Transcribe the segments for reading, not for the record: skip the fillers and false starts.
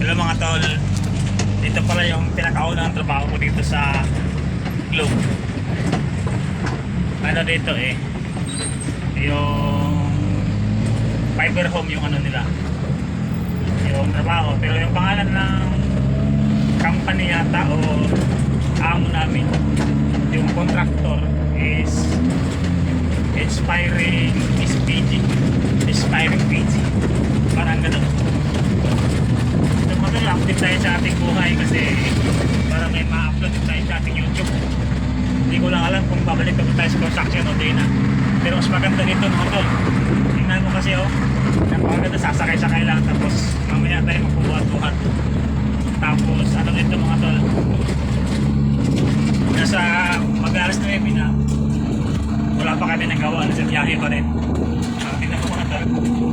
Hello mga tol, dito pala yung pinakaunang trabaho ko dito sa Globe. Ano dito yung fiber home yung ano nila, yung trabaho. Pero yung pangalan ng company yata o amo namin, yung contractor is Inspiring SPG, Inspiring PG, parang ganun. Active tayo sa ating buhay kasi para may ma-upload tayo sa ating YouTube. Hindi ko lang alam kung babalik pa tayo sa construction o di na. Pero mas maganda dito mga tol. Tingnan mo kasi napakaganda, sasakay-sakay lang tapos mamaya tayo magbubuhat-buhat. Tapos ano dito mga tol, nasa mag-alas 9 na wala pa kami nagawa, nasa biyahe pa rin. Tingnan mo mga tol,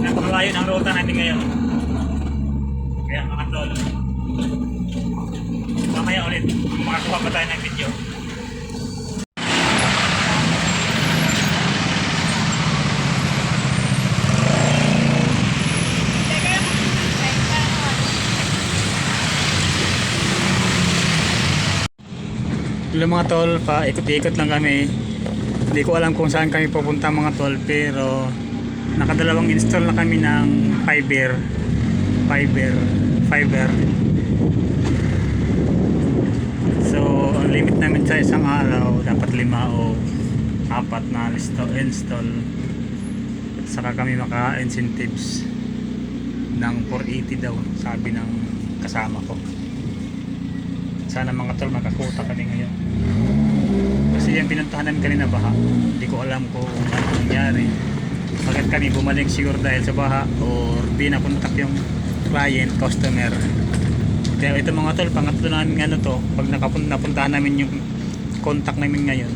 napakalayo ng ruta natin ngayon. Kaya mga tol, mamaya ulit makakuha pa tayo ng video. Hello mga tol, paikot-ikot lang kami. Hindi ko alam kung saan kami pupunta mga tol, pero nakadalawang install na kami ng fiber. So ang limit namin sa isang araw dapat 5 o 4 na install, saka kami maka-incentives ng 480 daw, sabi ng kasama ko. Sana mga tol makakuta kami ngayon kasi yung pinuntahan namin kanina baha. Hindi ko alam kung ano nangyari, bakit kami bumalik, siguro dahil sa baha or di napuntak yung client, customer. Kaya ito mga tol, pangatlo namin ano to, pag napuntahan namin yung contact namin ngayon,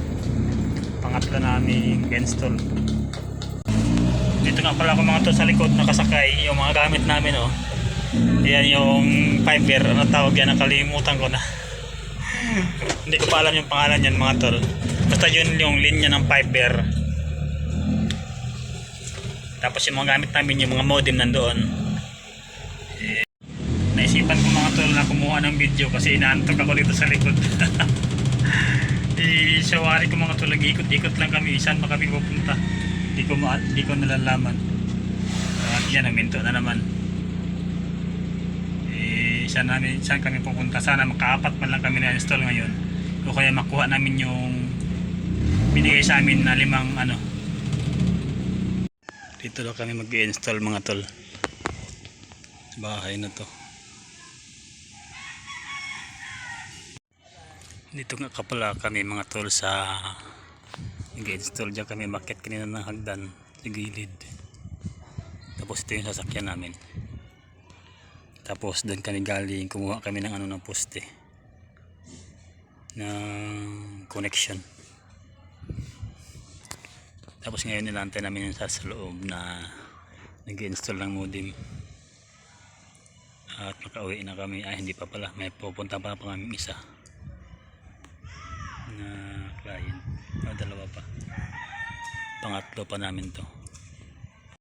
pangatlo namin install. Dito nga pala ako mga tol sa likod nakasakay yung mga gamit namin yan yung fiber, ano tawag yan, nakalimutan ko na. Hindi ko pa alam yung pangalan yan mga tol, basta yun yung linya ng fiber. Tapos yung mga gamit namin, yung mga modem nandoon. Naisipan ko mga tol na kumuha ng video kasi inaantok ako dito sa likod. Isawari ko mga tol, ikot-ikot lang kami, saan ba kami pupunta, di ko nalalaman. At yan, naminto na naman. Saan kami pupunta, sana makaapat man lang kami na install ngayon o kaya makuha namin yung binigay sa amin na 5 ano. Dito daw kami mag-i-install mga tol, bahay na to. Dito nga kapala kami mga tol sa nag-install. Diyan kami makit kanina ng hagdan sa gilid. Tapos ito yung sasakyan namin. Tapos doon kami galing, kumuha kami ng ano, ng poste ng connection. Tapos ngayon nilantay namin yung sa loob na nag-install ng modem. At makauwi na kami. Hindi pa pala, may pupunta pa kami isa na client, dalawa pa, pangatlo pa namin to.